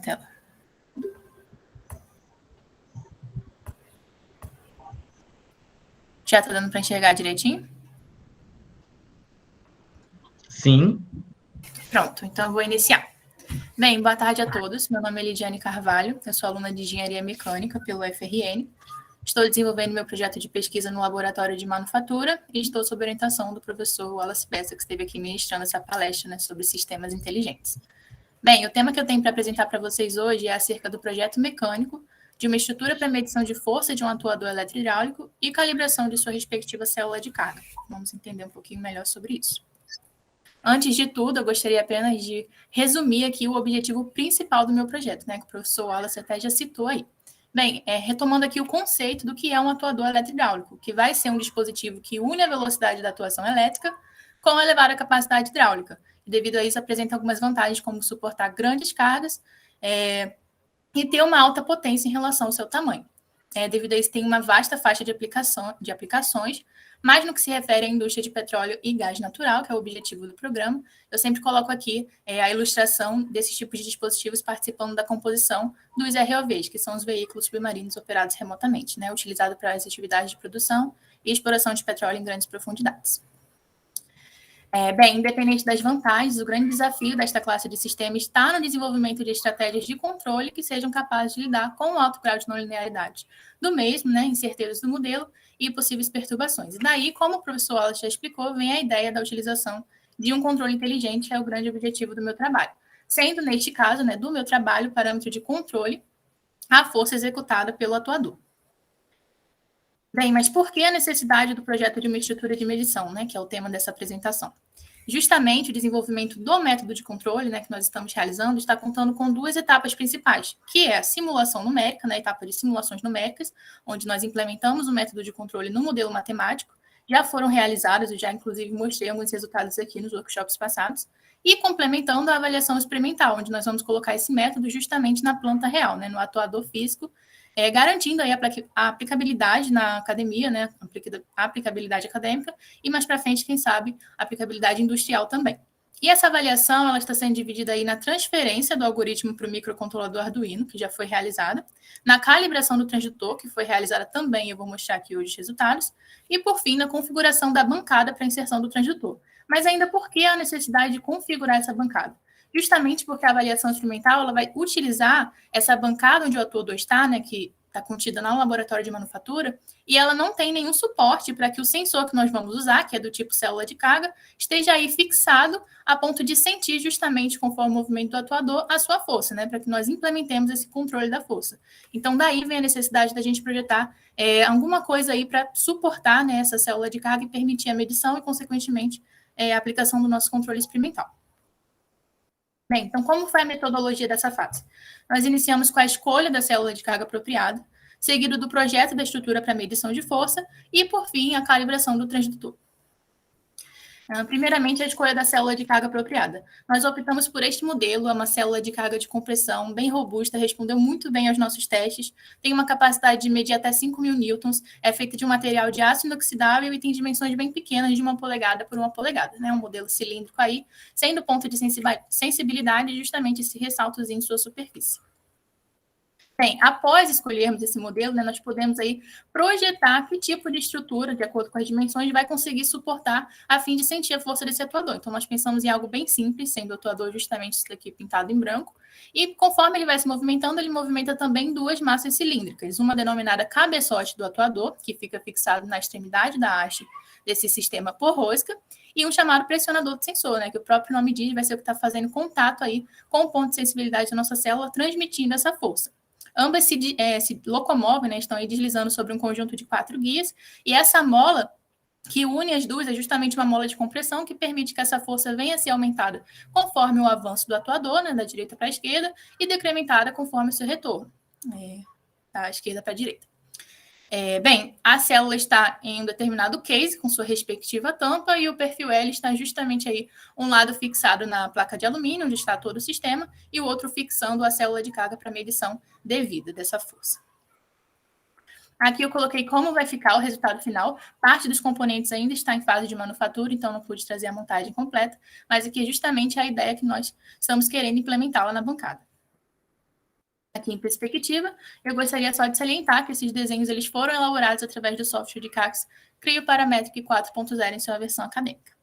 tela. Já está dando para enxergar direitinho? Sim. Pronto, então eu vou iniciar. Bem, boa tarde a todos. Meu nome é Lidiane Carvalho, eu sou aluna de Engenharia Mecânica pelo FRN. Estou desenvolvendo meu projeto de pesquisa no Laboratório de Manufatura e estou sob orientação do professor Wallace Bessa, que esteve aqui ministrando essa palestra, sobre sistemas inteligentes. Bem, o tema que eu tenho para apresentar para vocês hoje é acerca do projeto mecânico de uma estrutura para medição de força de um atuador eletrohidráulico e calibração de sua respectiva célula de carga. Vamos entender um pouquinho melhor sobre isso. Antes de tudo, eu gostaria apenas de resumir aqui o objetivo principal do meu projeto, que o professor Wallace até já citou aí. Bem, retomando aqui o conceito do que é um atuador eletrohidráulico, que vai ser um dispositivo que une a velocidade da atuação elétrica com a elevada capacidade hidráulica. E devido a isso, apresenta algumas vantagens, como suportar grandes cargas e ter uma alta potência em relação ao seu tamanho. Devido a isso, tem uma vasta faixa de aplicações, mas no que se refere à indústria de petróleo e gás natural, que é o objetivo do programa, eu sempre coloco aqui a ilustração desses tipos de dispositivos participando da composição dos ROVs, que são os veículos submarinos operados remotamente, utilizados para as atividades de produção e exploração de petróleo em grandes profundidades. Bem, independente das vantagens, o grande desafio desta classe de sistema está no desenvolvimento de estratégias de controle que sejam capazes de lidar com o alto grau de não linearidade do mesmo, incertezas do modelo e possíveis perturbações. E daí, como o professor Wallace já explicou, vem a ideia da utilização de um controle inteligente, que é o grande objetivo do meu trabalho. Sendo, neste caso, do meu trabalho, o parâmetro de controle, a força executada pelo atuador. Bem, mas por que a necessidade do projeto de uma estrutura de medição, que é o tema dessa apresentação? Justamente o desenvolvimento do método de controle, que nós estamos realizando, está contando com duas etapas principais, que é a simulação numérica, a etapa de simulações numéricas, onde nós implementamos o método de controle no modelo matemático, já foram realizadas, eu já inclusive mostrei alguns resultados aqui nos workshops passados, e complementando a avaliação experimental, onde nós vamos colocar esse método justamente na planta real, no atuador físico, garantindo aí a aplicabilidade na academia, a aplicabilidade acadêmica, e mais para frente, quem sabe, a aplicabilidade industrial também. E essa avaliação ela está sendo dividida aí na transferência do algoritmo para o microcontrolador Arduino, que já foi realizada, na calibração do transdutor, que foi realizada também, eu vou mostrar aqui hoje os resultados, e, por fim, na configuração da bancada para inserção do transdutor. Mas ainda por que a necessidade de configurar essa bancada? Justamente porque a avaliação experimental ela vai utilizar essa bancada onde o atuador está, que está contida no laboratório de manufatura, e ela não tem nenhum suporte para que o sensor que nós vamos usar, que é do tipo célula de carga, esteja aí fixado a ponto de sentir justamente, conforme o movimento do atuador, a sua força, para que nós implementemos esse controle da força. Então, daí vem a necessidade da gente projetar alguma coisa aí para suportar essa célula de carga e permitir a medição e, consequentemente, a aplicação do nosso controle experimental. Bem, então, como foi a metodologia dessa fase? Nós iniciamos com a escolha da célula de carga apropriada, seguido do projeto da estrutura para medição de força e, por fim, a calibração do transdutor. Primeiramente, a escolha da célula de carga apropriada. Nós optamos por este modelo, é uma célula de carga de compressão bem robusta, respondeu muito bem aos nossos testes, tem uma capacidade de medir até 5.000 newtons, é feita de um material de aço inoxidável e tem dimensões bem pequenas, de 1 polegada por 1 polegada, um modelo cilíndrico aí, sendo ponto de sensibilidade justamente esse ressaltozinho em sua superfície. Bem, após escolhermos esse modelo, nós podemos aí projetar que tipo de estrutura, de acordo com as dimensões, vai conseguir suportar a fim de sentir a força desse atuador. Então, nós pensamos em algo bem simples, sendo o atuador justamente isso daqui pintado em branco, e conforme ele vai se movimentando, ele movimenta também duas massas cilíndricas, uma denominada cabeçote do atuador, que fica fixado na extremidade da haste desse sistema por rosca, e um chamado pressionador do sensor, que o próprio nome diz, vai ser o que está fazendo contato aí com o ponto de sensibilidade da nossa célula, transmitindo essa força. Ambas se locomovem, estão aí deslizando sobre um conjunto de 4 guias, e essa mola que une as duas é justamente uma mola de compressão que permite que essa força venha a ser aumentada conforme o avanço do atuador, da direita para a esquerda, e decrementada conforme o seu retorno, da esquerda para a direita. Bem, a célula está em um determinado case, com sua respectiva tampa, e o perfil L está justamente aí, um lado fixado na placa de alumínio, onde está todo o sistema, e o outro fixando a célula de carga para medição devida dessa força. Aqui eu coloquei como vai ficar o resultado final. Parte dos componentes ainda está em fase de manufatura, então não pude trazer a montagem completa, mas aqui é justamente a ideia que nós estamos querendo implementar lá na bancada. Aqui em perspectiva, eu gostaria só de salientar que esses desenhos eles foram elaborados através do software de CAX Creo Parametric 4.0 em sua versão acadêmica.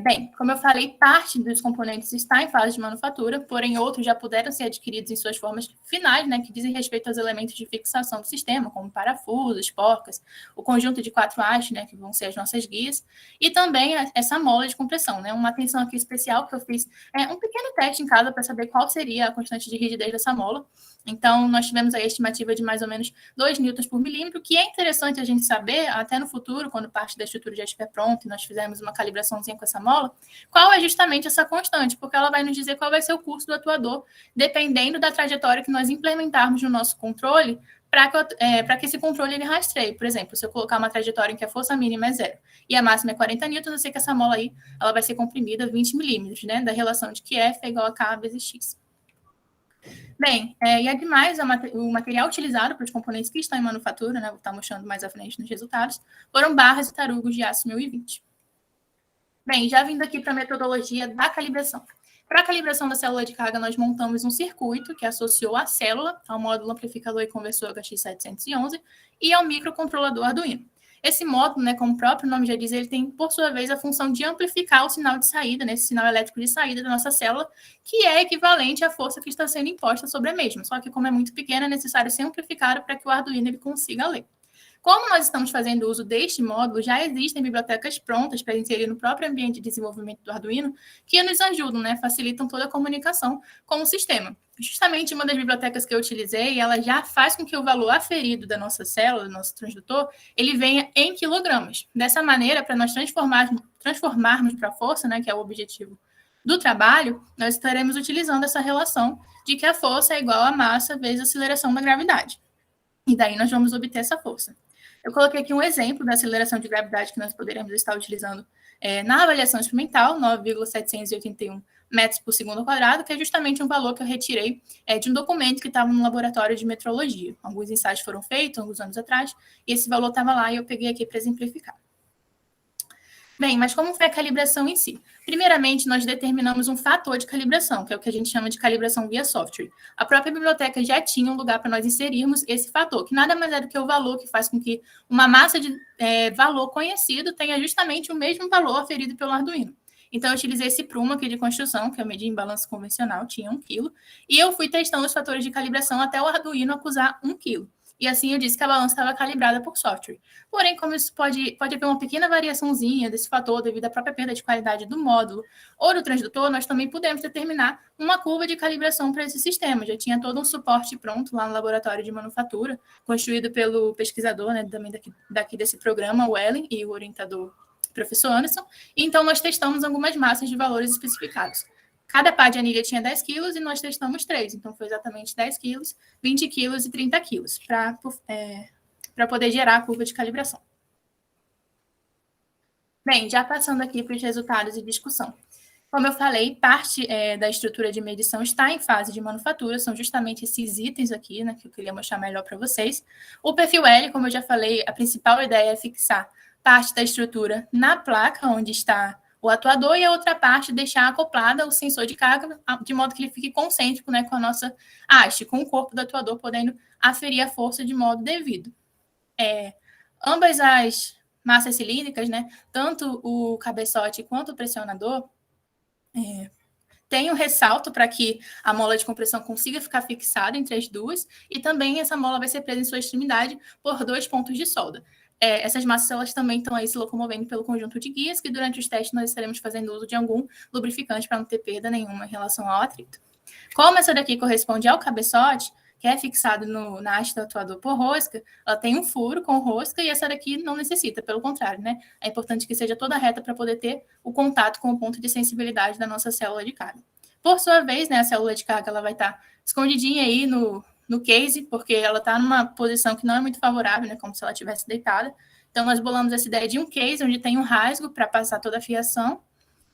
Bem, como eu falei, parte dos componentes está em fase de manufatura, porém outros já puderam ser adquiridos em suas formas finais, né, que dizem respeito aos elementos de fixação do sistema, como parafusos, porcas, o conjunto de 4 hastes, né, que vão ser as nossas guias, e também essa mola de compressão, né, uma atenção aqui especial que eu fiz, um pequeno teste em casa para saber qual seria a constante de rigidez dessa mola. Então, nós tivemos a estimativa de mais ou menos 2 newtons por milímetro, que é interessante a gente saber, até no futuro, quando parte da estrutura já estiver pronta e nós fizermos uma calibraçãozinha com essa mola, qual é justamente essa constante, porque ela vai nos dizer qual vai ser o curso do atuador, dependendo da trajetória que nós implementarmos no nosso controle, para que esse controle ele rastreie. Por exemplo, se eu colocar uma trajetória em que a força mínima é 0 e a máxima é 40 newtons, eu sei que essa mola aí ela vai ser comprimida 20 milímetros, né, da relação de que F é igual a K vezes X. Bem, e ademais, o material utilizado para os componentes que estão em manufatura, né, vou estar mostrando mais à frente nos resultados, foram barras e tarugos de aço 1020. Bem, já vindo aqui para a metodologia da calibração. Para a calibração da célula de carga, nós montamos um circuito que associou a célula ao módulo amplificador e conversor HX711 e ao microcontrolador Arduino. Esse módulo, né, como o próprio nome já diz, ele tem, por sua vez, a função de amplificar o sinal de saída, né, esse sinal elétrico de saída da nossa célula, que é equivalente à força que está sendo imposta sobre a mesma. Só que, como é muito pequena, é necessário ser amplificado para que o Arduino ele consiga ler. Como nós estamos fazendo uso deste módulo, já existem bibliotecas prontas para inserir no próprio ambiente de desenvolvimento do Arduino, que nos ajudam, né, facilitam toda a comunicação com o sistema. Justamente uma das bibliotecas que eu utilizei, ela já faz com que o valor aferido da nossa célula, do nosso transdutor, ele venha em quilogramas. Dessa maneira, para nós transformarmos para a força, né, que é o objetivo do trabalho, nós estaremos utilizando essa relação de que a força é igual a massa vezes a aceleração da gravidade. E daí nós vamos obter essa força. Eu coloquei aqui um exemplo da aceleração de gravidade que nós poderemos estar utilizando na avaliação experimental, 9,781 metros por segundo ao quadrado, que é justamente um valor que eu retirei de um documento que estava no laboratório de metrologia. Alguns ensaios foram feitos alguns anos atrás, e esse valor estava lá e eu peguei aqui para exemplificar. Bem, mas como foi a calibração em si? Primeiramente, nós determinamos um fator de calibração, que é o que a gente chama de calibração via software. A própria biblioteca já tinha um lugar para nós inserirmos esse fator, que nada mais é do que o valor que faz com que uma massa de valor conhecido tenha justamente o mesmo valor aferido pelo Arduino. Então, eu utilizei esse prumo aqui de construção, que eu medi em balanço convencional, tinha 1 kg, e eu fui testando os fatores de calibração até o Arduino acusar 1 kg. E assim eu disse que a balança estava calibrada por software. Porém, como isso pode haver uma pequena variaçãozinha desse fator devido à própria perda de qualidade do módulo ou do transdutor, nós também pudemos determinar uma curva de calibração para esse sistema. Já tinha todo um suporte pronto lá no laboratório de manufatura, construído pelo pesquisador, né, também daqui desse programa, o Ellen, e o orientador, professor Anderson. Então, nós testamos algumas massas de valores especificados. Cada pá de anilha tinha 10 quilos e nós testamos 3. Então, foi exatamente 10 quilos, 20 quilos e 30 quilos para poder gerar a curva de calibração. Bem, já passando aqui para os resultados e discussão. Como eu falei, parte da estrutura de medição está em fase de manufatura, são justamente esses itens aqui, né, que eu queria mostrar melhor para vocês. O perfil L, como eu já falei, a principal ideia é fixar parte da estrutura na placa onde está o atuador e a outra parte deixar acoplada o sensor de carga, de modo que ele fique concêntrico, né, com a nossa haste, com o corpo do atuador podendo aferir a força de modo devido. Ambas as massas cilíndricas, né, tanto o cabeçote quanto o pressionador, tem um ressalto para que a mola de compressão consiga ficar fixada entre as duas, e também essa mola vai ser presa em sua extremidade por 2 pontos de solda. Essas massas elas também estão aí se locomovendo pelo conjunto de guias, que durante os testes nós estaremos fazendo uso de algum lubrificante para não ter perda nenhuma em relação ao atrito. Como essa daqui corresponde ao cabeçote, que é fixado na haste do atuador por rosca, ela tem um furo com rosca e essa daqui não necessita, pelo contrário, né? É importante que seja toda reta para poder ter o contato com o ponto de sensibilidade da nossa célula de carga. Por sua vez, né, a célula de carga ela vai estar escondidinha aí no case, porque ela está numa posição que não é muito favorável, né, como se ela estivesse deitada. Então, nós bolamos essa ideia de um case, onde tem um rasgo para passar toda a fiação,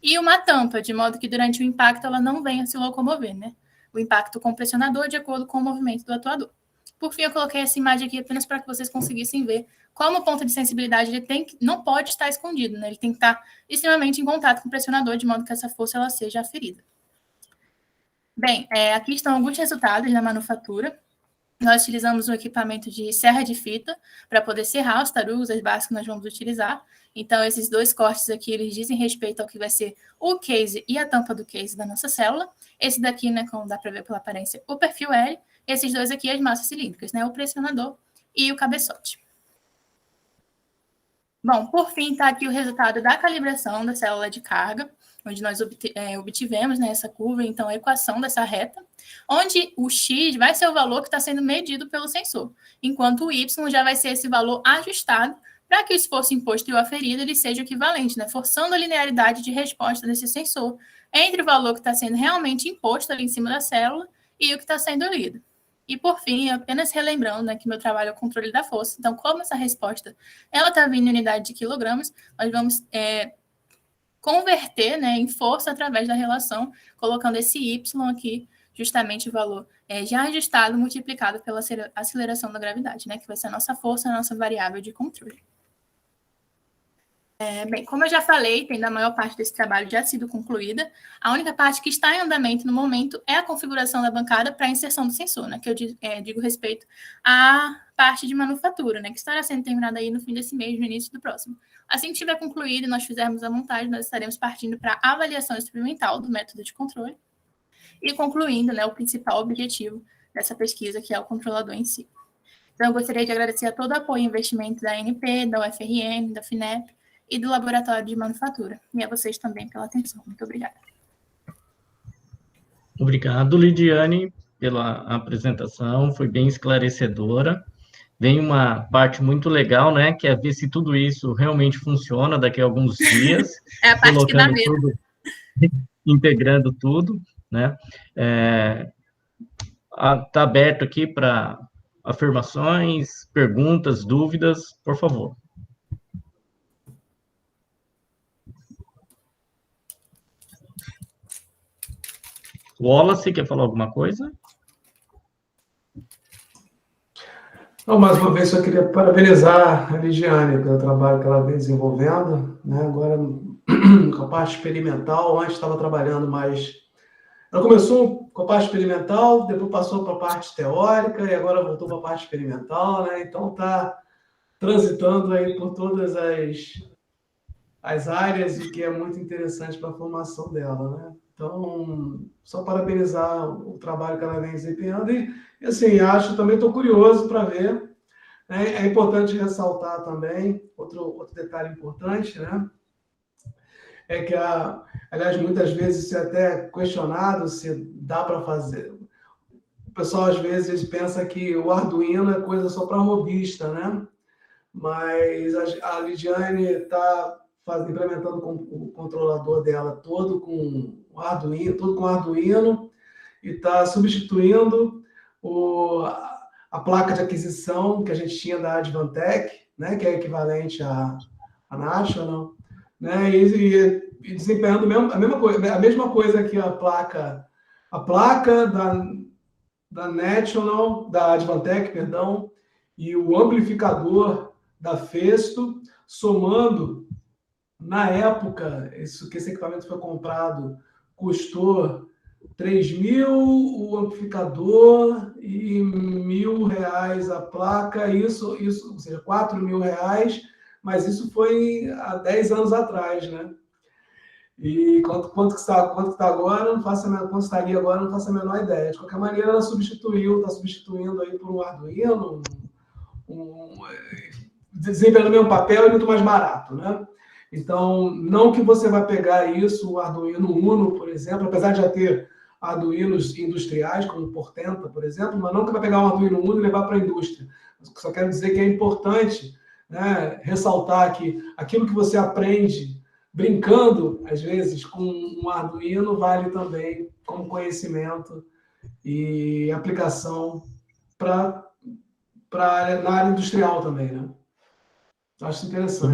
e uma tampa, de modo que durante o impacto ela não venha se locomover, né? O impacto com o pressionador de acordo com o movimento do atuador. Por fim, eu coloquei essa imagem aqui apenas para que vocês conseguissem ver como o ponto de sensibilidade ele não pode estar escondido, né? Ele tem que estar extremamente em contato com o pressionador, de modo que essa força ela seja aferida. Bem, aqui estão alguns resultados da manufatura. Nós utilizamos um equipamento de serra de fita para poder serrar os tarugos, as bases que nós vamos utilizar. Então, esses 2 cortes aqui, eles dizem respeito ao que vai ser o case e a tampa do case da nossa célula. Esse daqui, né, como dá para ver pela aparência, o perfil L. Esses 2 aqui, as massas cilíndricas, né, o pressionador e o cabeçote. Bom, por fim, está aqui o resultado da calibração da célula de carga, onde nós obtivemos, né, essa curva, então, a equação dessa reta, onde o x vai ser o valor que está sendo medido pelo sensor, enquanto o y já vai ser esse valor ajustado para que o esforço imposto e o aferido ele seja equivalente, né, forçando a linearidade de resposta desse sensor entre o valor que está sendo realmente imposto ali em cima da célula e o que está sendo lido. E, por fim, apenas relembrando, né, que meu trabalho é o controle da força. Então, como essa resposta ela está vindo em unidade de quilogramas, nós vamos converter, né, em força através da relação, colocando esse y aqui, justamente o valor já ajustado, multiplicado pela aceleração da gravidade, né, que vai ser a nossa força, a nossa variável de controle. Bem, como eu já falei, tendo a maior parte desse trabalho já sido concluída, a única parte que está em andamento no momento é a configuração da bancada para a inserção do sensor, né, que eu digo respeito à parte de manufatura, né, que estará sendo terminada aí no fim desse mês, no início do próximo. Assim que estiver concluído e nós fizermos a montagem, nós estaremos partindo para a avaliação experimental do método de controle e concluindo, né, o principal objetivo dessa pesquisa, que é o controlador em si. Então, eu gostaria de agradecer a todo o apoio e investimento da ANP, da UFRN, da FINEP, e do Laboratório de Manufatura. E a vocês também pela atenção. Muito obrigada. Obrigado, Lidiane, pela apresentação, foi bem esclarecedora. Vem uma parte muito legal, né, que é ver se tudo isso realmente funciona daqui a alguns dias. É a parte que dá medo. Tudo, integrando tudo, né. Está aberto aqui para afirmações, perguntas, dúvidas, por favor. Wallace, quer falar alguma coisa? Não, mais uma vez, eu queria parabenizar a Lidiane pelo trabalho que ela vem desenvolvendo, né? Agora, com a parte experimental, antes estava trabalhando mais... Ela começou com a parte experimental, depois passou para a parte teórica, e agora voltou para a parte experimental, né? Então, está transitando aí por todas as áreas, e que é muito interessante para a formação dela, né? Então, só parabenizar o trabalho que ela vem desempenhando. E assim, também estou curioso para ver. Né? É importante ressaltar também, outro detalhe importante, né? É que, aliás, muitas vezes isso é até questionado se dá para fazer. O pessoal, às vezes, pensa que o Arduino é coisa só para robista, né? Mas a Lidiane está implementando o controlador dela todo com Arduino, e está substituindo a placa de aquisição que a gente tinha da Advantech, né, que é equivalente à National, né, e desempenhando a mesma coisa que a placa da National, da Advantech, perdão, e o amplificador da Festo, somando. Na época, esse equipamento foi comprado, custou 3.000 o amplificador e R$ 1.000 a placa, isso, ou seja, R$ 4.000, mas isso foi há 10 anos atrás, né? E quanto está agora, quanto estaria agora, não faço a menor ideia. De qualquer maneira, ela está substituindo aí por um Arduino, desempenhando o mesmo papel e muito mais barato, né? Então, não que você vai pegar isso, o Arduino Uno, por exemplo, apesar de já ter Arduinos industriais, como o Portenta, por exemplo, mas não que vai pegar um Arduino Uno e levar para a indústria. Só quero dizer que é importante, né, ressaltar que aquilo que você aprende brincando, às vezes, com um Arduino, vale também como conhecimento e aplicação na área industrial também, né? Acho interessante.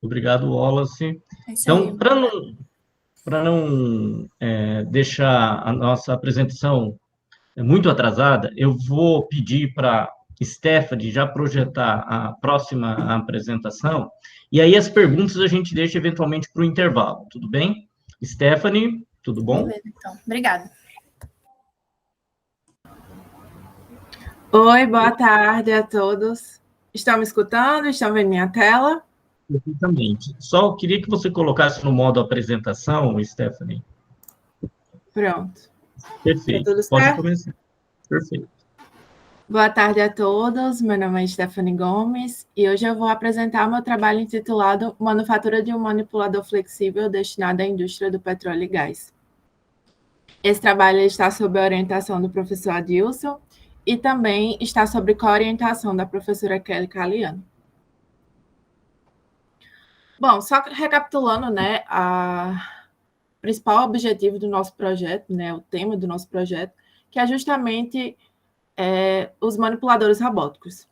Obrigado, Wallace. Então, para não deixar a nossa apresentação muito atrasada, eu vou pedir para Stephanie já projetar a próxima apresentação, e aí as perguntas a gente deixa eventualmente para o intervalo, tudo bem? Stephanie? Tudo bom? Beleza, então. Obrigada. Oi, boa tarde a todos. Estão me escutando? Estão vendo minha tela? Perfeitamente. Só queria que você colocasse no modo apresentação, Stephanie. Pronto. Perfeito. Tá tudo Pode certo? começar. Perfeito. Boa tarde a todos. Meu nome é Stephanie Gomes e hoje eu vou apresentar meu trabalho intitulado Manufatura de um Manipulador Flexível destinado à indústria do petróleo e gás. Esse trabalho está sob a orientação do professor Adilson e também está sob coorientação da professora Kelly Caliano. Bom, só recapitulando, né, o principal objetivo do nosso projeto, né, o tema do nosso projeto, que é justamente os manipuladores robóticos.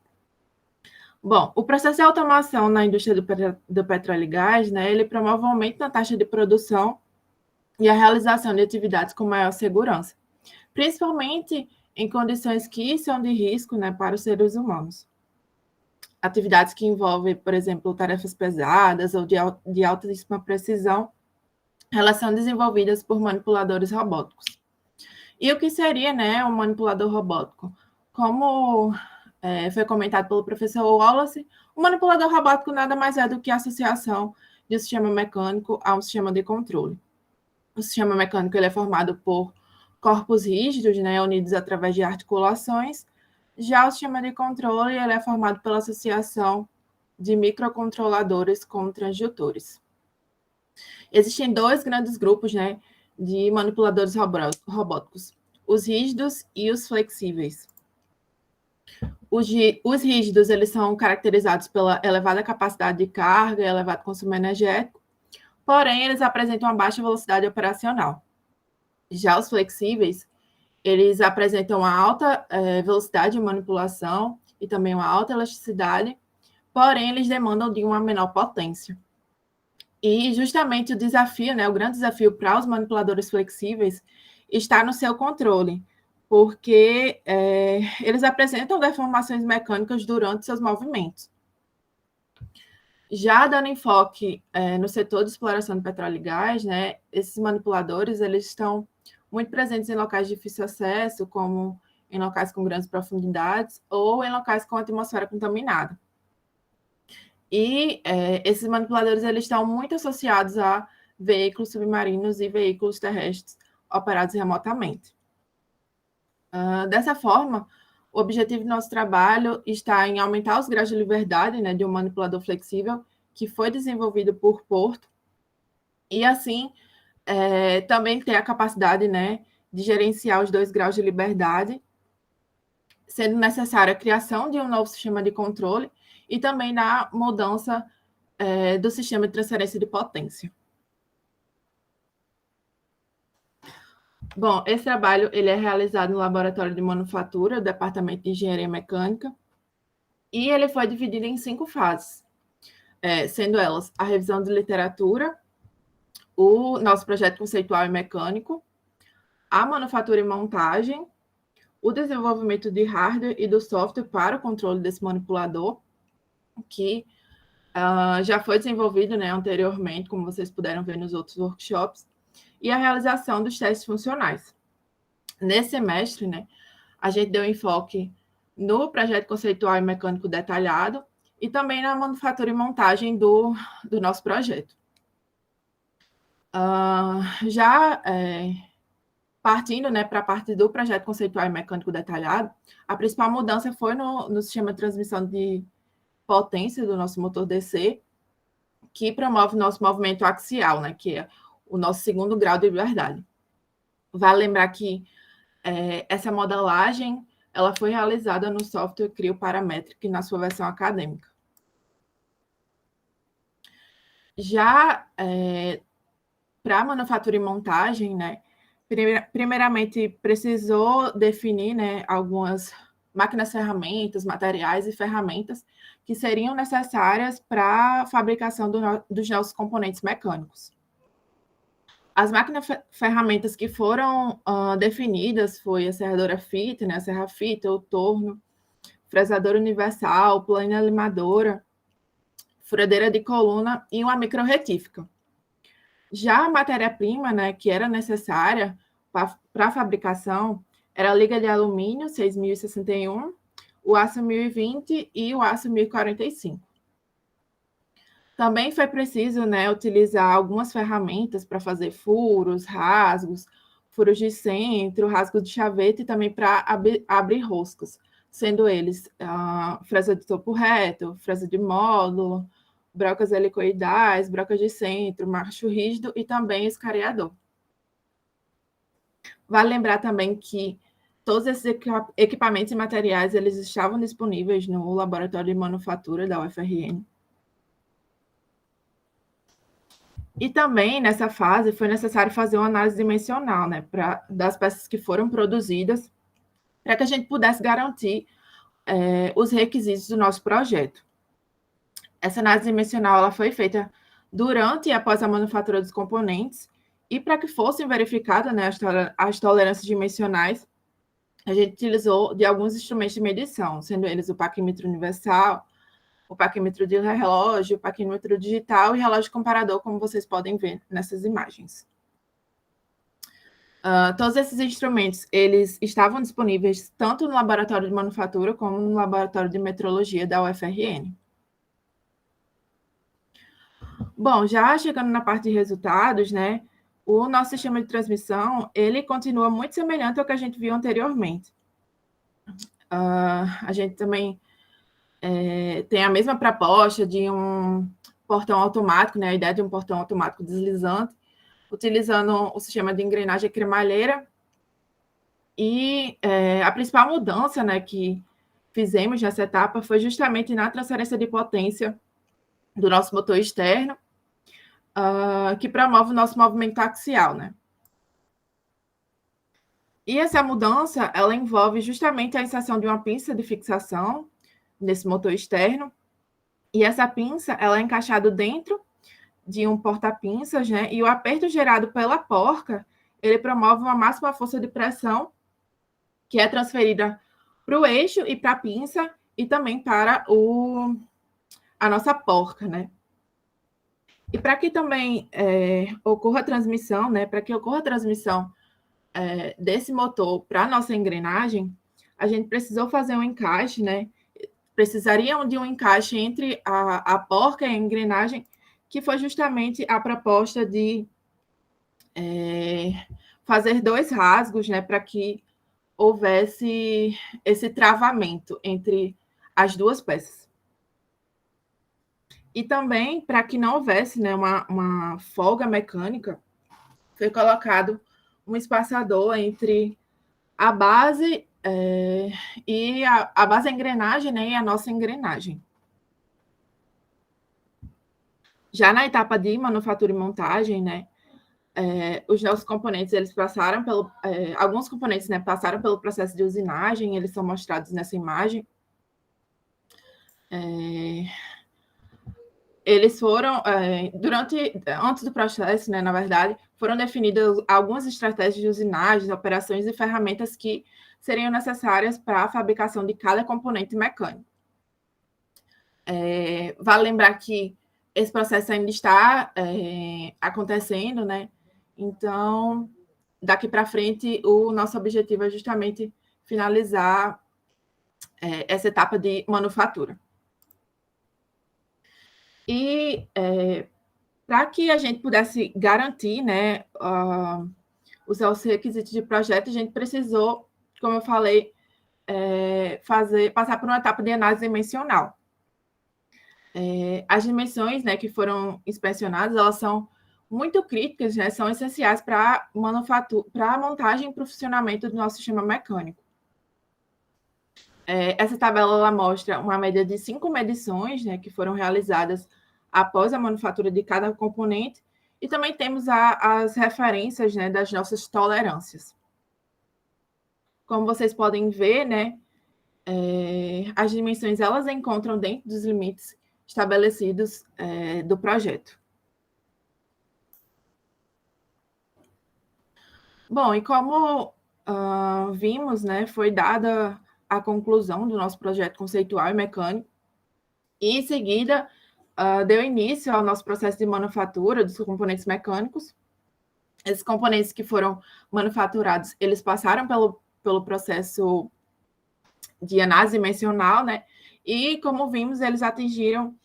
Bom, o processo de automação na indústria do petróleo e gás, né, ele promove um aumento na taxa de produção e a realização de atividades com maior segurança, principalmente em condições que são de risco, né, para os seres humanos. Atividades que envolvem, por exemplo, tarefas pesadas ou de altíssima precisão, elas são desenvolvidas por manipuladores robóticos. E o que seria, né, um manipulador robótico? Como foi comentado pelo professor Wallace, o manipulador robótico nada mais é do que a associação de um sistema mecânico a um sistema de controle. O sistema mecânico ele é formado por corpos rígidos, né, unidos através de articulações. Já o sistema de controle ele é formado pela associação de microcontroladores com transdutores. Existem dois grandes grupos, né, de manipuladores robóticos, os rígidos e os flexíveis. Os rígidos eles são caracterizados pela elevada capacidade de carga e elevado consumo energético, porém eles apresentam uma baixa velocidade operacional. Já os flexíveis, eles apresentam uma alta velocidade de manipulação e também uma alta elasticidade, porém eles demandam de uma menor potência. E justamente o desafio, né, o grande desafio para os manipuladores flexíveis está no seu controle, porque eles apresentam deformações mecânicas durante seus movimentos. Já dando enfoque no setor de exploração de petróleo e gás, né, esses manipuladores eles estão muito presentes em locais de difícil acesso, como em locais com grandes profundidades ou em locais com atmosfera contaminada. E esses manipuladores eles estão muito associados a veículos submarinos e veículos terrestres operados remotamente. Dessa forma, o objetivo do nosso trabalho está em aumentar os graus de liberdade, né, de um manipulador flexível que foi desenvolvido por Porto e, assim, também ter a capacidade, né, de gerenciar os 2 graus de liberdade, sendo necessária a criação de um novo sistema de controle e também na mudança do sistema de transferência de potência. Bom, esse trabalho ele é realizado no Laboratório de Manufatura, do Departamento de Engenharia Mecânica, e ele foi dividido em 5 fases, sendo elas a revisão de literatura, o nosso projeto conceitual e mecânico, a manufatura e montagem, o desenvolvimento de hardware e do software para o controle desse manipulador, que já foi desenvolvido, né, anteriormente, como vocês puderam ver nos outros workshops, e a realização dos testes funcionais. Nesse semestre, né, a gente deu enfoque no projeto conceitual e mecânico detalhado e também na manufatura e montagem do nosso projeto. Partindo, né, para a parte do projeto conceitual e mecânico detalhado, a principal mudança foi no sistema de transmissão de potência do nosso motor DC, que promove o nosso movimento axial, né, que é o nosso 2º grau de liberdade. Vale lembrar que essa modelagem ela foi realizada no software Creo Parametric na sua versão acadêmica. Já para manufatura e montagem, né, primeiramente precisou definir, né, algumas máquinas, ferramentas, materiais e ferramentas que seriam necessárias para a fabricação dos nossos componentes mecânicos. As máquinas ferramentas que foram definidas foi a serradora fita, né, a serra-fita, o torno, fresadora universal, plana limadora, furadeira de coluna e uma microretífica. Já a matéria-prima, né, que era necessária para a fabricação, era a liga de alumínio 6061, o aço 1020 e o aço 1045. Também foi preciso, né, utilizar algumas ferramentas para fazer furos, rasgos, furos de centro, rasgo de chaveta e também para abrir roscas, sendo eles fresa de topo reto, fresa de módulo, brocas helicoidais, brocas de centro, macho rígido e também escariador. Vale lembrar também que todos esses equipamentos e materiais eles estavam disponíveis no laboratório de manufatura da UFRN. E também, nessa fase, foi necessário fazer uma análise dimensional, né, das peças que foram produzidas, para que a gente pudesse garantir os requisitos do nosso projeto. Essa análise dimensional ela foi feita durante e após a manufatura dos componentes, e para que fossem verificadas, né, as tolerâncias dimensionais, a gente utilizou de alguns instrumentos de medição, sendo eles o paquímetro universal, o paquímetro de relógio, o paquímetro digital e relógio comparador, como vocês podem ver nessas imagens. Todos esses instrumentos, eles estavam disponíveis tanto no laboratório de manufatura como no laboratório de metrologia da UFRN. Bom, já chegando na parte de resultados, né, o nosso sistema de transmissão, ele continua muito semelhante ao que a gente viu anteriormente. A gente também tem a mesma proposta de um portão automático, né, a ideia de um portão automático deslizante, utilizando o sistema de engrenagem cremalheira. E a principal mudança, né, que fizemos nessa etapa foi justamente na transferência de potência do nosso motor externo, que promove o nosso movimento axial, né? E essa mudança, ela envolve justamente a inserção de uma pinça de fixação nesse motor externo, e essa pinça, ela é encaixada dentro de um porta-pinças, né? E o aperto gerado pela porca, ele promove uma máxima força de pressão que é transferida para o eixo e para a pinça e também para a nossa porca, né? E para que também ocorra a transmissão, né? Para que ocorra a transmissão desse motor para a nossa engrenagem, a gente precisou fazer um encaixe, né? Precisaria de um encaixe entre a porca e a engrenagem, que foi justamente a proposta de fazer 2 rasgos, né? Para que houvesse esse travamento entre as 2 peças. E também, para que não houvesse, né, uma folga mecânica, foi colocado um espaçador entre a base e a base da engrenagem, né, e a nossa engrenagem. Já na etapa de manufatura e montagem, né, os nossos componentes, eles passaram pelo... alguns componentes, né, passaram pelo processo de usinagem, eles são mostrados nessa imagem. Eles foram, antes do processo, né, na verdade, foram definidas algumas estratégias de usinagem, operações e ferramentas que seriam necessárias para a fabricação de cada componente mecânico. Vale lembrar que esse processo ainda está acontecendo, né? Então, daqui para frente, o nosso objetivo é justamente finalizar essa etapa de manufatura. E para que a gente pudesse garantir, né, os requisitos de projeto, a gente precisou, como eu falei, passar por uma etapa de análise dimensional. As dimensões, né, que foram inspecionadas, elas são muito críticas, né, são essenciais para a montagem e para o funcionamento do nosso sistema mecânico. Essa tabela ela mostra uma média de 5 medições, né, que foram realizadas após a manufatura de cada componente, e também temos as referências, né, das nossas tolerâncias. Como vocês podem ver, né, as dimensões elas encontram dentro dos limites estabelecidos do projeto. Bom, e como vimos, né, foi dada a conclusão do nosso projeto conceitual e mecânico, e em seguida deu início ao nosso processo de manufatura dos componentes mecânicos. Esses componentes que foram manufaturados, eles passaram pelo processo de análise dimensional, né? E, como vimos, eles atingiram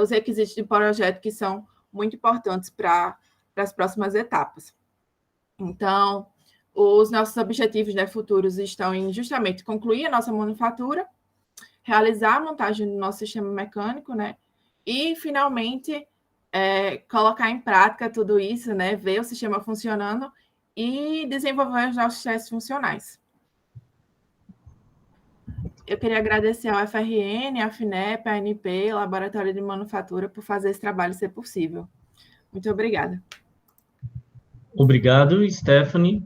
os requisitos de projeto, que são muito importantes para as próximas etapas. Então, os nossos objetivos, né, futuros estão em justamente concluir a nossa manufatura, realizar a montagem do nosso sistema mecânico, né? E, finalmente, colocar em prática tudo isso, né? Ver o sistema funcionando e desenvolver os nossos testes funcionais. Eu queria agradecer ao FRN, à FINEP, à ANP, Laboratório de Manufatura, por fazer esse trabalho ser possível. Muito obrigada. Obrigado, Stephanie.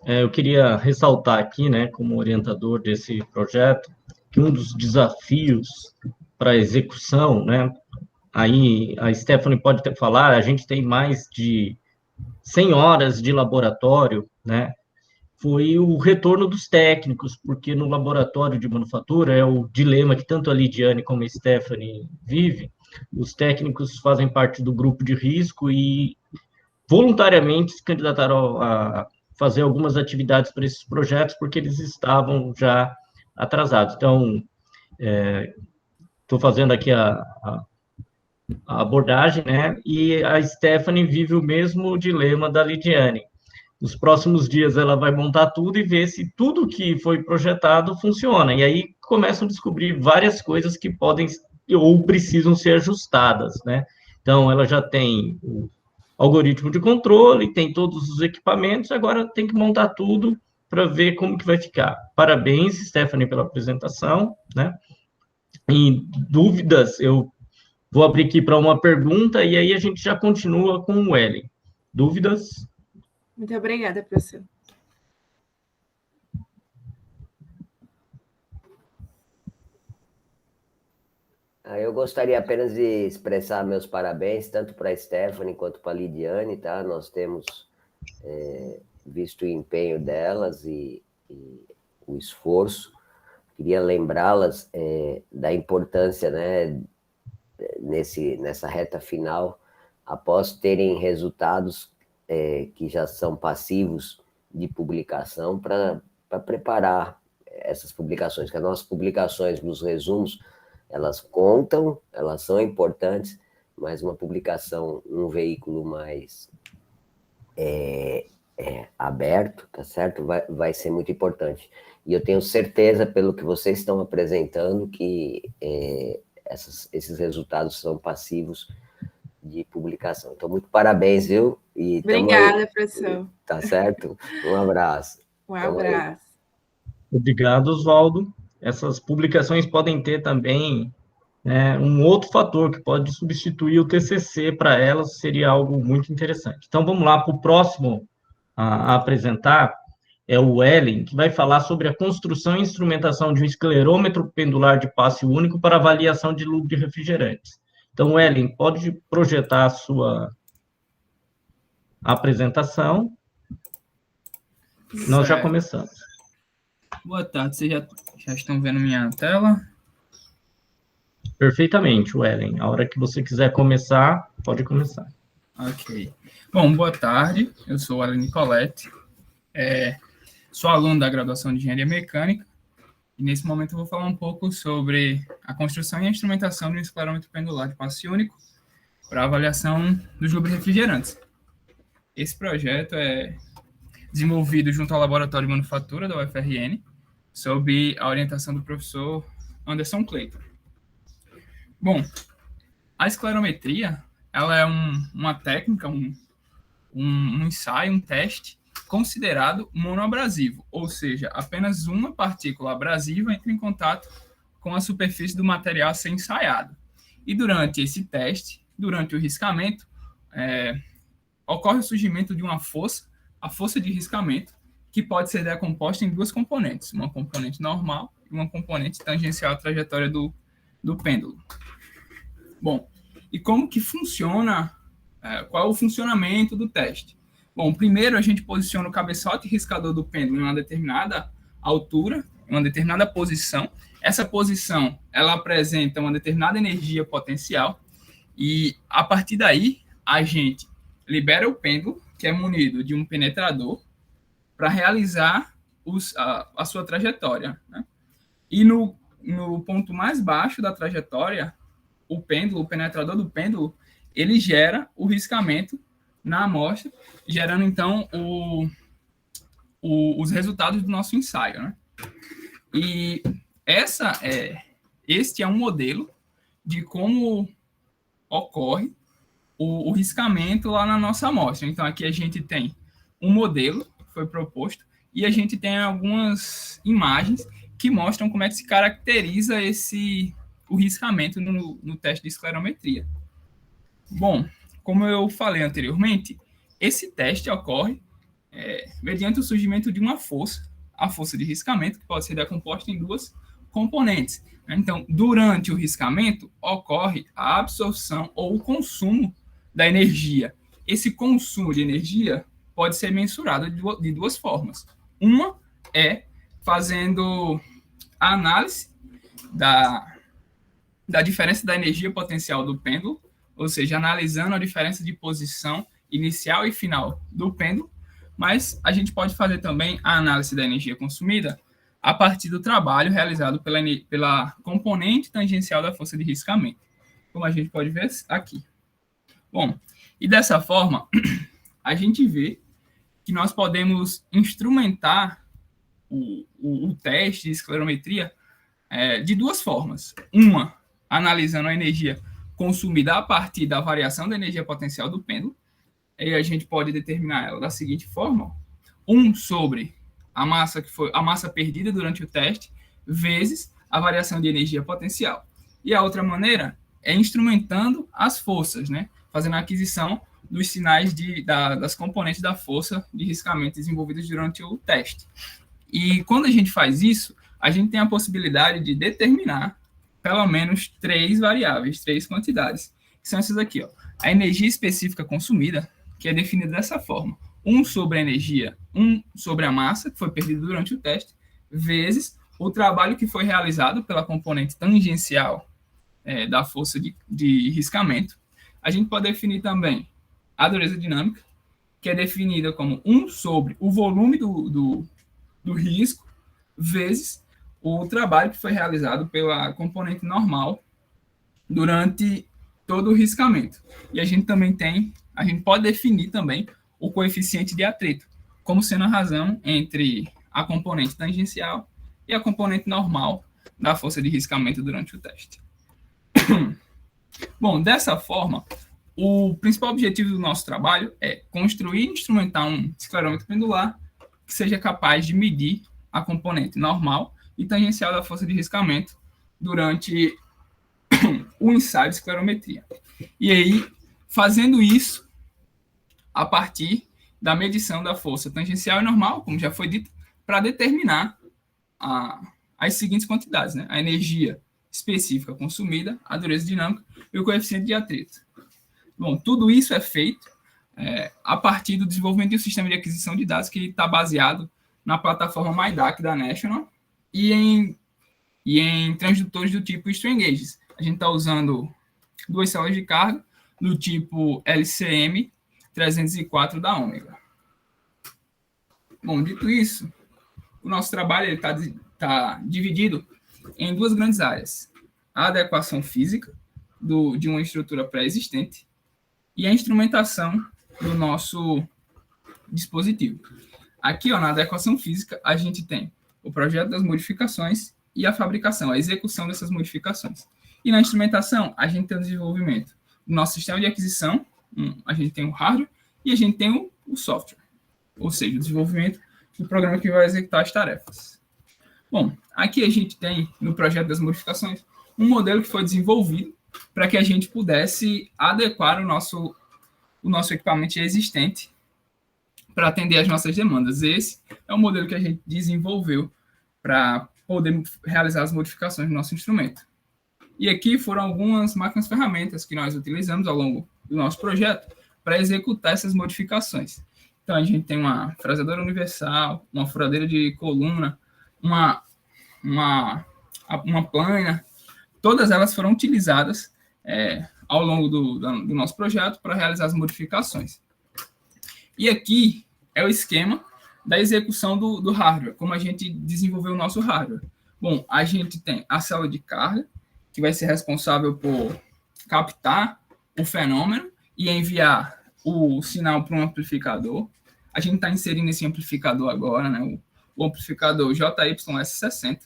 Eu queria ressaltar aqui, né, como orientador desse projeto, que um dos desafios para a execução, né, aí a Stephanie pode falar, a gente tem mais de 100 horas de laboratório, né, foi o retorno dos técnicos, porque no laboratório de manufatura é o dilema que tanto a Lidiane como a Stephanie vive, os técnicos fazem parte do grupo de risco e voluntariamente se candidataram a fazer algumas atividades para esses projetos, porque eles estavam já atrasados. Então, estou fazendo aqui a abordagem, né, e a Stephanie vive o mesmo dilema da Lidiane. Nos próximos dias ela vai montar tudo e ver se tudo que foi projetado funciona. E aí começam a descobrir várias coisas que podem ou precisam ser ajustadas, né? Então, ela já tem o algoritmo de controle, tem todos os equipamentos, agora tem que montar tudo para ver como que vai ficar. Parabéns, Stephanie, pela apresentação, né? Em dúvidas, eu vou abrir aqui para uma pergunta e aí a gente já continua com o Ellen. Dúvidas? Muito obrigada, professor. Eu gostaria apenas de expressar meus parabéns, tanto para a Stephanie quanto para a Lidiane, tá? Nós temos visto o empenho delas e o esforço. Queria lembrá-las da importância, né, nessa reta final, após terem resultados que já são passivos de publicação, para preparar essas publicações, que as nossas publicações nos resumos, elas contam, elas são importantes, mas uma publicação num veículo mais aberto, tá certo? Vai ser muito importante. E eu tenho certeza, pelo que vocês estão apresentando, que esses resultados são passivos de publicação. Então, muito parabéns, viu? E obrigada, professor. Tá certo? Um abraço. Um abraço. Obrigado, Oswaldo. Essas publicações podem ter também um outro fator que pode substituir o TCC para elas, seria algo muito interessante. Então, vamos lá para o próximo a apresentar, é o Ellen, que vai falar sobre a construção e instrumentação de um esclerômetro pendular de passe único para avaliação de lucro de refrigerantes. Então, Ellen, pode projetar a sua apresentação. Nós já começamos. Boa tarde, vocês já estão vendo minha tela? Perfeitamente, Ellen. A hora que você quiser começar, pode começar. Ok. Bom, boa tarde. Eu sou o Ellen Nicoletti. Sou aluno da graduação de Engenharia Mecânica. E nesse momento eu vou falar um pouco sobre a construção e a instrumentação de um esclerômetro pendular de passe único para avaliação dos lubrifrigerantes. Esse projeto é desenvolvido junto ao Laboratório de Manufatura da UFRN, sob a orientação do professor Anderson Clayton. Bom, a esclerometria ela é uma técnica, um ensaio, um teste considerado monoabrasivo, ou seja, apenas uma partícula abrasiva entra em contato com a superfície do material a ser ensaiado. E durante esse teste, durante o riscamento, ocorre o surgimento de uma força, a força de riscamento, que pode ser decomposta em duas componentes, uma componente normal e uma componente tangencial à trajetória do pêndulo. Bom, e como que funciona, qual é o funcionamento do teste? Bom, primeiro a gente posiciona o cabeçote riscador do pêndulo em uma determinada altura, em uma determinada posição. Essa posição, ela apresenta uma determinada energia potencial, E, a partir daí, a gente libera o pêndulo, que é munido de um penetrador, para realizar a sua trajetória, né? E no ponto mais baixo da trajetória, o penetrador do pêndulo, ele gera o riscamento na amostra, gerando, então, os resultados do nosso ensaio, né? E este é um modelo de como ocorre o riscamento lá na nossa amostra. Então, aqui a gente tem um modelo que foi proposto e a gente tem algumas imagens que mostram como é que se caracteriza o riscamento no teste de esclerometria. Bom, como eu falei anteriormente, esse teste ocorre mediante o surgimento de uma força, a força de riscamento, que pode ser decomposta em duas componentes. Então, durante o riscamento, ocorre a absorção ou o consumo da energia. Esse consumo de energia pode ser mensurado de duas formas. Uma é fazendo a análise da diferença da energia potencial do pêndulo, ou seja, analisando a diferença de posição inicial e final do pêndulo, mas a gente pode fazer também a análise da energia consumida a partir do trabalho realizado pela componente tangencial da força de riscamento, como a gente pode ver aqui. Bom, e dessa forma, a gente vê que nós podemos instrumentar o teste de esclerometria de duas formas. Uma, analisando a energia consumida a partir da variação da energia potencial do pêndulo, e a gente pode determinar ela da seguinte forma: 1 sobre a massa perdida durante o teste, vezes a variação de energia potencial. E a outra maneira é instrumentando as forças, né? Fazendo a aquisição dos sinais das componentes da força de riscamento desenvolvidas durante o teste. E quando a gente faz isso, a gente tem a possibilidade de determinar pelo menos 3 variáveis, 3 quantidades, que são essas aqui, ó. A energia específica consumida, que é definida dessa forma: 1 sobre a energia, 1 sobre a massa, que foi perdida durante o teste, vezes o trabalho que foi realizado pela componente tangencial da força de riscamento. A gente pode definir também a dureza dinâmica, que é definida como 1 sobre o volume do risco, vezes o trabalho que foi realizado pela componente normal durante todo o riscamento. E a gente pode definir também o coeficiente de atrito, como sendo a razão entre a componente tangencial e a componente normal da força de riscamento durante o teste. Bom, dessa forma, o principal objetivo do nosso trabalho é construir e instrumentar um esclerômetro pendular que seja capaz de medir a componente normal e tangencial da força de riscamento durante o ensaio de esclerometria. E aí, fazendo isso a partir da medição da força tangencial e normal, como já foi dito, para determinar as seguintes quantidades, né? A energia específica consumida, a dureza dinâmica e o coeficiente de atrito. Bom, tudo isso é feito a partir do desenvolvimento de um sistema de aquisição de dados que está baseado na plataforma MyDAC da National e em transdutores do tipo Strain Gauges. A gente está usando 2 células de carga do tipo LCM 304 da Ômega. Bom, dito isso, o nosso trabalho está dividido em 2 grandes áreas: a adequação física de uma estrutura pré-existente e a instrumentação do nosso dispositivo. Aqui, ó, na adequação física, a gente tem o projeto das modificações e a fabricação, a execução dessas modificações. E na instrumentação, a gente tem o desenvolvimento do nosso sistema de aquisição, a gente tem o hardware e a gente tem o software, ou seja, o desenvolvimento do programa que vai executar as tarefas. Bom, aqui a gente tem, no projeto das modificações, um modelo que foi desenvolvido para que a gente pudesse adequar o nosso equipamento existente para atender às nossas demandas. Esse é o modelo que a gente desenvolveu para poder realizar as modificações do nosso instrumento. E aqui foram algumas máquinas ferramentas que nós utilizamos ao longo do nosso projeto para executar essas modificações. Então, a gente tem uma fraseadora universal, uma furadeira de coluna, uma plana. Todas elas foram utilizadas ao longo do nosso projeto para realizar as modificações. E aqui é o esquema da execução do hardware, como a gente desenvolveu o nosso hardware. Bom, a gente tem a célula de carga, que vai ser responsável por captar o fenômeno e enviar o sinal para um amplificador. A gente está inserindo esse amplificador agora, né, o amplificador JYS60,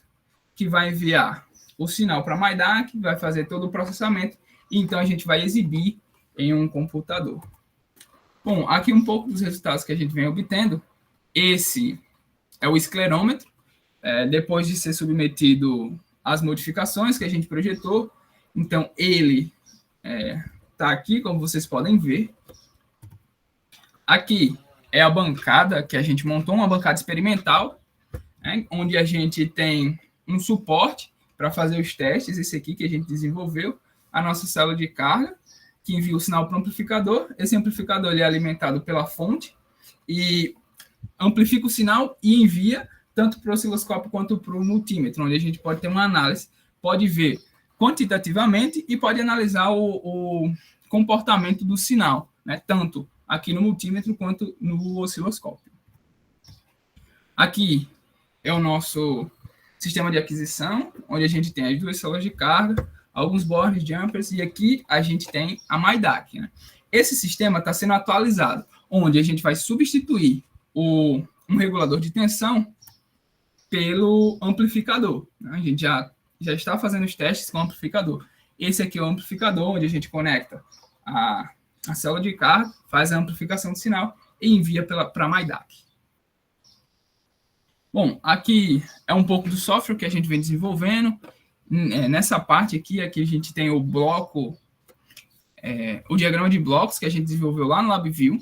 que vai enviar o sinal para a MyDAC, vai fazer todo o processamento, e então a gente vai exibir em um computador. Bom, aqui um pouco dos resultados que a gente vem obtendo. Esse é o esclerômetro, depois de ser submetido às modificações que a gente projetou. Então, ele está aqui, como vocês podem ver. Aqui é a bancada que a gente montou, uma bancada experimental, né, onde a gente tem um suporte para fazer os testes, esse aqui que a gente desenvolveu, a nossa célula de carga, que envia o sinal para o amplificador. Esse amplificador ele é alimentado pela fonte e amplifica o sinal e envia tanto para o osciloscópio quanto para o multímetro, onde a gente pode ter uma análise, pode ver quantitativamente e pode analisar o comportamento do sinal, né, tanto aqui no multímetro quanto no osciloscópio. Aqui é o nosso sistema de aquisição, onde a gente tem as duas células de carga, alguns boards, jumpers, e aqui a gente tem a MyDAC. Né? Esse sistema está sendo atualizado, onde a gente vai substituir um regulador de tensão pelo amplificador. Né? A gente já está fazendo os testes com o amplificador. Esse aqui é o amplificador, onde a gente conecta a célula de carga, faz a amplificação do sinal e envia para a MyDAC. Bom, aqui é um pouco do software que a gente vem desenvolvendo. Nessa parte aqui a gente tem o bloco, o diagrama de blocos que a gente desenvolveu lá no LabVIEW,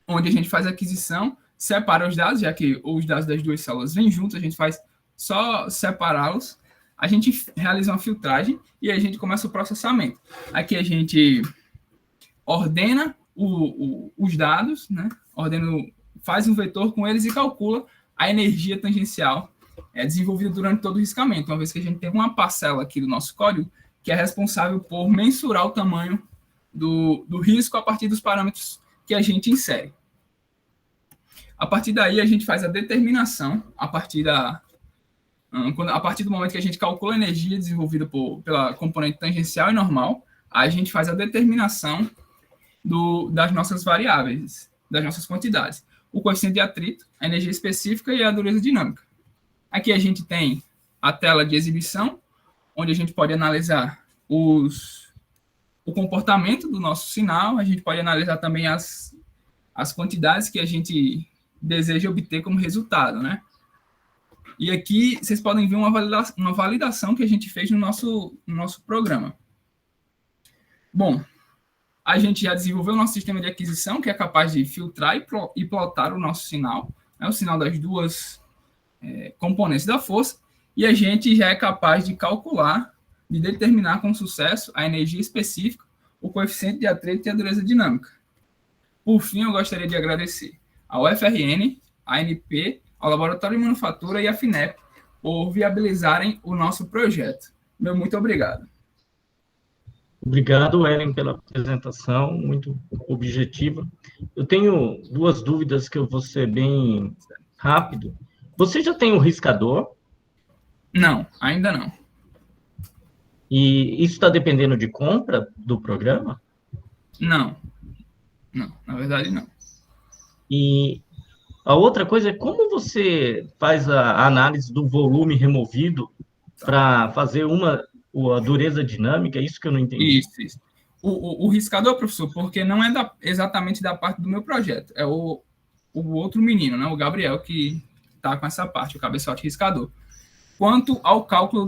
onde a gente faz a aquisição, separa os dados, já que os dados das duas células vêm juntos, a gente faz só separá-los, a gente realiza uma filtragem e a gente começa o processamento. Aqui a gente ordena os dados, né? Faz um vetor com eles e calcula a energia tangencial desenvolvida durante todo o riscamento, uma vez que a gente tem uma parcela aqui do nosso código que é responsável por mensurar o tamanho do risco a partir dos parâmetros que a gente insere. A partir daí, a gente faz a determinação, a partir do momento que a gente calcula a energia desenvolvida pela componente tangencial e normal, a gente faz a determinação das nossas variáveis, das nossas quantidades. O coeficiente de atrito, a energia específica e a dureza dinâmica. Aqui a gente tem a tela de exibição, onde a gente pode analisar o comportamento do nosso sinal, a gente pode analisar também as quantidades que a gente deseja obter como resultado, né? E aqui vocês podem ver uma validação que a gente fez no nosso programa. Bom, a gente já desenvolveu o nosso sistema de aquisição, que é capaz de filtrar e plotar o nosso sinal, né, o sinal das duas componentes da força, e a gente já é capaz de calcular, de determinar com sucesso a energia específica, o coeficiente de atrito e a dureza dinâmica. Por fim, eu gostaria de agradecer ao FRN, à ANP, ao Laboratório de Manufatura e à FINEP por viabilizarem o nosso projeto. Meu muito obrigado. Obrigado, Ellen, pela apresentação, muito objetiva. Eu tenho duas dúvidas que eu vou ser bem rápido. Você já tem um riscador? Não, ainda não. E isso está dependendo de compra do programa? Não, na verdade não. E a outra coisa é como você faz a análise do volume removido para fazer a dureza dinâmica, é isso que eu não entendi. Isso. O riscador, professor, porque não é exatamente da parte do meu projeto, é o outro menino, né, o Gabriel, que está com essa parte, o cabeçote riscador. Quanto ao cálculo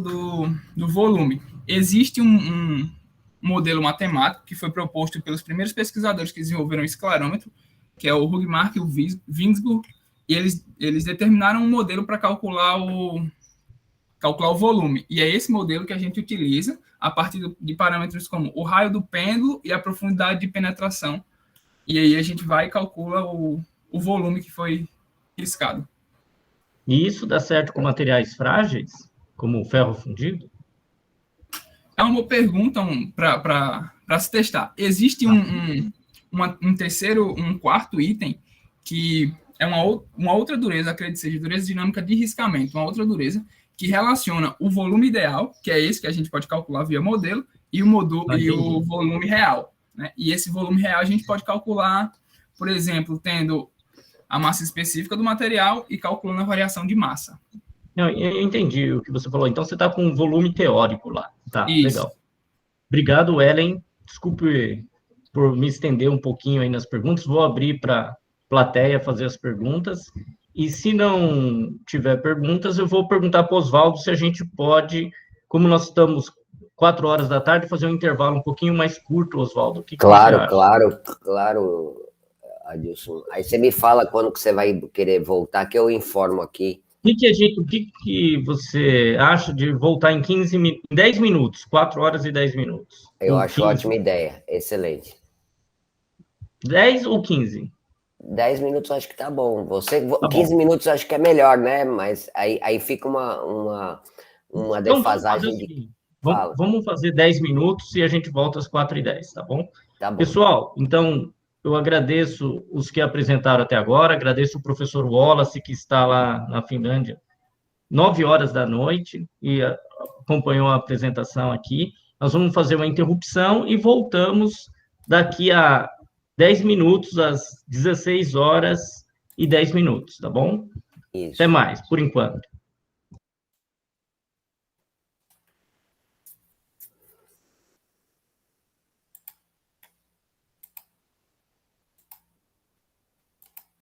do volume, existe um modelo matemático que foi proposto pelos primeiros pesquisadores que desenvolveram o esclerômetro, que é o Hugmark e o Winsburg, e eles determinaram um modelo para calcular o volume. E é esse modelo que a gente utiliza a partir de parâmetros como o raio do pêndulo e a profundidade de penetração. E aí a gente vai e calcula o volume que foi riscado. E isso dá certo com materiais frágeis, como o ferro fundido? é uma boa pergunta para se testar. Existe um quarto item que é uma outra dureza, acredito que seja dureza dinâmica de riscamento, uma outra dureza que relaciona o volume ideal, que é esse que a gente pode calcular via modelo, e o volume real, né? E esse volume real a gente pode calcular, por exemplo, tendo a massa específica do material e calculando a variação de massa. Eu entendi o que você falou. Então, você está com um volume teórico lá. Tá, Isso. legal. Obrigado, Ellen. Desculpe por me estender um pouquinho aí nas perguntas. Vou abrir para a plateia fazer as perguntas. E se não tiver perguntas, eu vou perguntar para o Oswaldo se a gente pode, como nós estamos 4 horas da tarde, fazer um intervalo um pouquinho mais curto, Oswaldo. O que Claro, você acha? claro, Adilson. Aí você me fala quando que você vai querer voltar, que eu informo aqui. O que você acha de voltar em 10 minutos, 4 horas e 10 minutos? Eu Ou acho 15? ótima ideia, excelente. 10 ou 15? 10 minutos acho que tá bom. Tá 15 bom. minutos acho que é melhor, né? Mas aí fica uma Então, defasagem de... assim, Fala. vamos fazer 10 minutos e a gente volta às 4h10, tá bom? Tá bom. Pessoal, então, eu agradeço os que apresentaram até agora, agradeço o professor Wallace, que está lá na Finlândia, 9 horas da noite, e acompanhou a apresentação aqui. Nós vamos fazer uma interrupção e voltamos daqui a 10 minutos, às 16 horas e 10 minutos, tá bom? Isso. Até mais, por enquanto.